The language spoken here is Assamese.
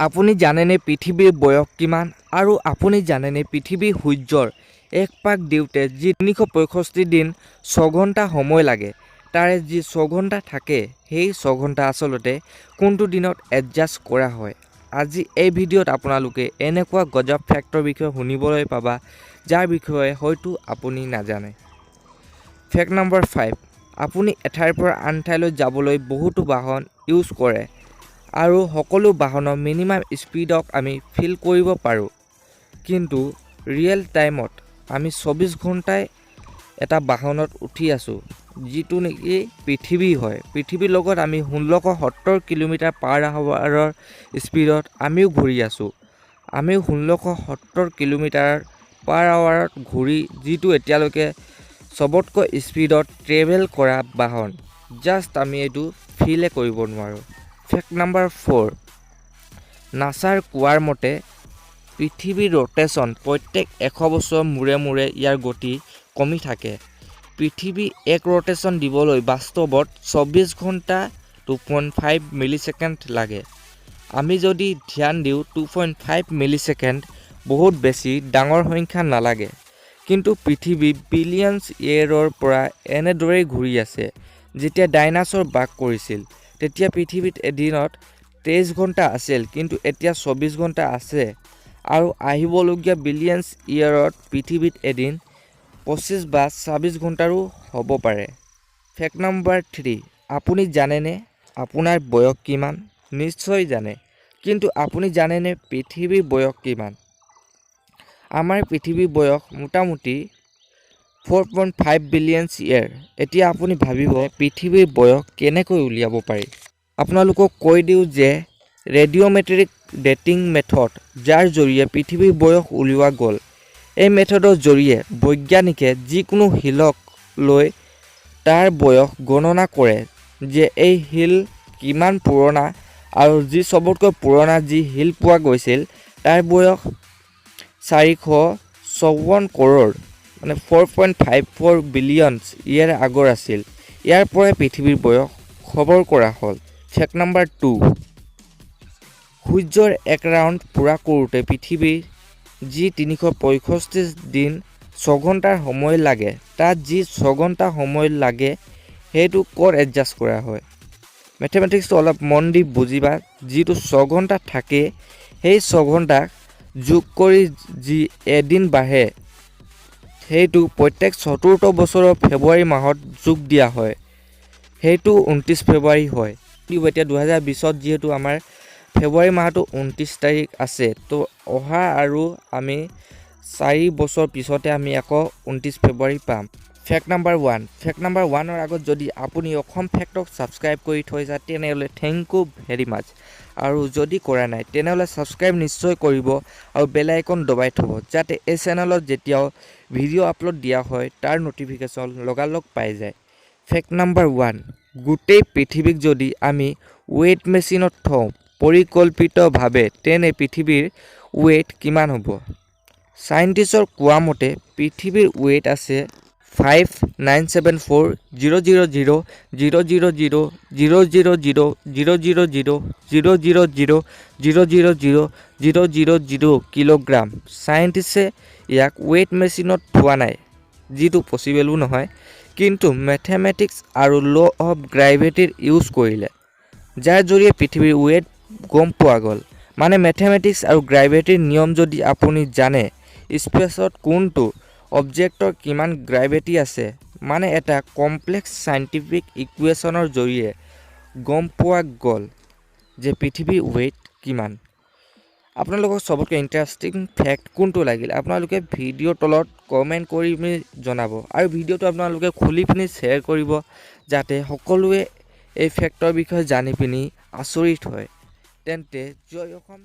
আপুনি জানেনে পৃথিৱীৰ বয়স কিমান আৰু আপুনি জানেনে পৃথিৱীৰ সূৰ্যৰ এক পাক দিওঁতে যি 365 দিন 6 ঘণ্টা সময় লাগে তাৰে যি 6 ঘণ্টা থাকে সেই 6 ঘণ্টা আসলতে কোনটো দিনত এডজাস্ট কৰা হয়। আজি এই ভিডিঅ'ত আপোনালোকে এনেকুৱা গজব ফেক্টৰ বিষয়ে শুনিবলৈ পাবা যাৰ বিষয়ে হয়তো আপুনি নাজানে। ফেক্ট নম্বৰ 5, আপুনি এঠাইৰ পৰা আন ঠাইলৈ যাবলৈ বহুতো বাহন ইউজ কৰে আৰু সকলো বাহনৰ মিনিমাম স্পীডক আমি ফিল কৰিব পাৰোঁ, কিন্তু ৰিয়েল টাইমত আমি 24 ঘণ্টাই এটা বাহনত উঠি আছোঁ যিটো নেকি পৃথিৱী হয়। পৃথিৱীৰ লগত আমি 1670 কিলোমিটাৰ পাৰ আৱাৰৰ স্পীডত আমিও ঘূৰি আছোঁ। আমিও 1670 কিলোমিটাৰ পাৰ আৱাৰত ঘূৰি যিটো এতিয়ালৈকে চবতকৈ স্পীডত ট্ৰেভেল কৰা বাহন, জাষ্ট আমি এইটো ফিলে কৰিব নোৱাৰোঁ। ফেক্ট নম্বৰ 4, নাছাৰ কোৱাৰ মতে পৃথিৱীৰ ৰটেশ্যন প্ৰত্যেক 100 বছৰ মূৰে মূৰে ইয়াৰ গতি কমি থাকে। পৃথিৱী এক ৰটেশ্যন দিবলৈ বাস্তৱত 24 ঘণ্টা 2.5 মিলিছেকেণ্ড লাগে। আমি যদি ধ্যান দিওঁ 2.5 মিলিছেকেণ্ড বহুত বেছি ডাঙৰ সংখ্যা নালাগে, কিন্তু পৃথিৱী বিলিয়নছ ইয়েৰৰ পৰা এনেদৰেই ঘূৰি আছে। যেতিয়া ডাইনাছৰ বাস কৰিছিল তেতিয়া পৃথিৱীত এদিনত 23 ঘণ্টা আছিল, কিন্তু এতিয়া 24 ঘণ্টা আছে আৰু আহিবলগীয়া বিলিয়নছ ইয়েৰত পৃথিৱীত এদিন 25 বা 26 ঘণ্টাৰো হ'ব পাৰে। ফেক্ট নম্বৰ 3, আপুনি জানেনে আপোনাৰ বয়স কিমান? নিশ্চয় জানে, কিন্তু আপুনি জানেনে পৃথিৱীৰ বয়স কিমান? আমাৰ পৃথিৱীৰ বয়স মোটামুটি 4.5 বিলিয়নছ ইয়েৰ। এতিয়া আপুনি ভাবিব পৃথিৱীৰ বয়স কেনেকৈ উলিয়াব পাৰি। আপোনালোকক কৈ দিওঁ যে ৰেডিঅ'মেট্ৰিক ডেটিং মেথড, যাৰ জৰিয়ে পৃথিৱীৰ বয়স উলিওৱা গ'ল। এই মেথডৰ জৰিয়ে বৈজ্ঞানিকে যিকোনো শিলক লৈ তাৰ বয়স গণনা কৰে যে এই শিল কিমান পুৰণা, আৰু যি চবতকৈ পুৰণা যি শিল পোৱা গৈছিল তাৰ বয়স 454 কৰোৰ 4.54 বিলিয়নছ ইয়েৰ আগৰ আছিল। ইয়াৰ পৰাই পৃথিৱীৰ বয়স খবৰ কৰা হ'ল। ফেক্ট নম্বৰ 2, সূৰ্যৰ এক ৰাউণ্ড পূৰা কৰোঁতে পৃথিৱীৰ যি 365 দিন 6 ঘণ্টাৰ সময় লাগে, তাত যি 6 ঘণ্টা সময় লাগে সেইটো ক'ত এডজাষ্ট কৰা হয়। মেথমেটিক্সটো অলপ মন দি বুজিবা। যিটো 6 ঘণ্টা থাকে সেই 6 ঘণ্টাক যোগ কৰি যি এদিন বাঢ়ে সেইটো প্ৰত্যেক চতুৰ্থ বছৰৰ ফেব্ৰুৱাৰী মাহত যোগ দিয়া হয়, সেইটো 29 ফেব্ৰুৱাৰী হয়। কিন্তু এতিয়া 2020ত যিহেতু আমাৰ ফেব্ৰুৱাৰী মাহটো 29 তাৰিখ আছে, তো অহা আৰু আমি 4 বছৰ পিছতে আমি আকৌ 29 ফেব্ৰুৱাৰী পাম। ফেক্ট নম্বৰ 1, ফেক্ট নম্বৰ 1ৰ আগত যদি আপুনি অসম ফেক্টক ছাবস্ক্ৰাইব কৰি থৈছে তেনেহ'লে থেংক ইউ ভেৰি মাছ, আৰু যদি কৰা নাই তেনেহ'লে ছাবস্ক্ৰাইব নিশ্চয় কৰিব আৰু বেল আইকন দবাই থ'ব, যাতে এই চেনেলত যেতিয়াও ভিডিঅ' আপলোড দিয়া হয় তাৰ ন'টিফিকেশ্যন লগালগ পাই যায়। ফেক্ট নম্বৰ 1, গোটেই পৃথিৱীক যদি আমি ৱেইট মেচিনত থওঁ পৰিকল্পিতভাৱে, তেনে পৃথিৱীৰ ৱেইট কিমান হ'ব? চাইণ্টিষ্টৰ কোৱা মতে পৃথিৱীৰ ৱেইট আছে 5974,000,000,000,000,000,000,000,000 কিলোগ্ৰাম। চাইণ্টিষ্টে ইয়াক ৱেইট মেচিনত থোৱা নাই, যিটো পচিবলো নহয়, কিন্তু মেথমেটিক্স আৰু ল' অফ গ্ৰেভিটিৰ ইউজ কৰিলে, যাৰ জৰিয়ে পৃথিৱীৰ ৱেইট গম পোৱা গ'ল। মানে মেথমেটিক্স আৰু গ্ৰেভিটিৰ নিয়ম যদি আপুনি জানে, স্পেচত কোনটো অবজেক্টৰ কিমান গ্ৰেভিটি আছে, মানে এটা কমপ্লেক্স চাইণ্টিফিক ইকুৱেশ্যনৰ জৰিয়ে গম পোৱা গ'ল যে পৃথিৱীৰ ৱেইট কিমান। আপোনালোকক চবতকৈ ইণ্টাৰেষ্টিং ফেক্ট কোনটো লাগিল আপোনালোকে ভিডিঅ'ৰ তলত কমেণ্ট কৰি জনাব, আৰু ভিডিঅ'টো আপোনালোকে খুলি পিনি শ্বেয়াৰ কৰিব যাতে সকলোৱে এই ফেক্টৰ বিষয়ে জানি পিনি আচৰিত হয়। তেন্তে জয় অসম।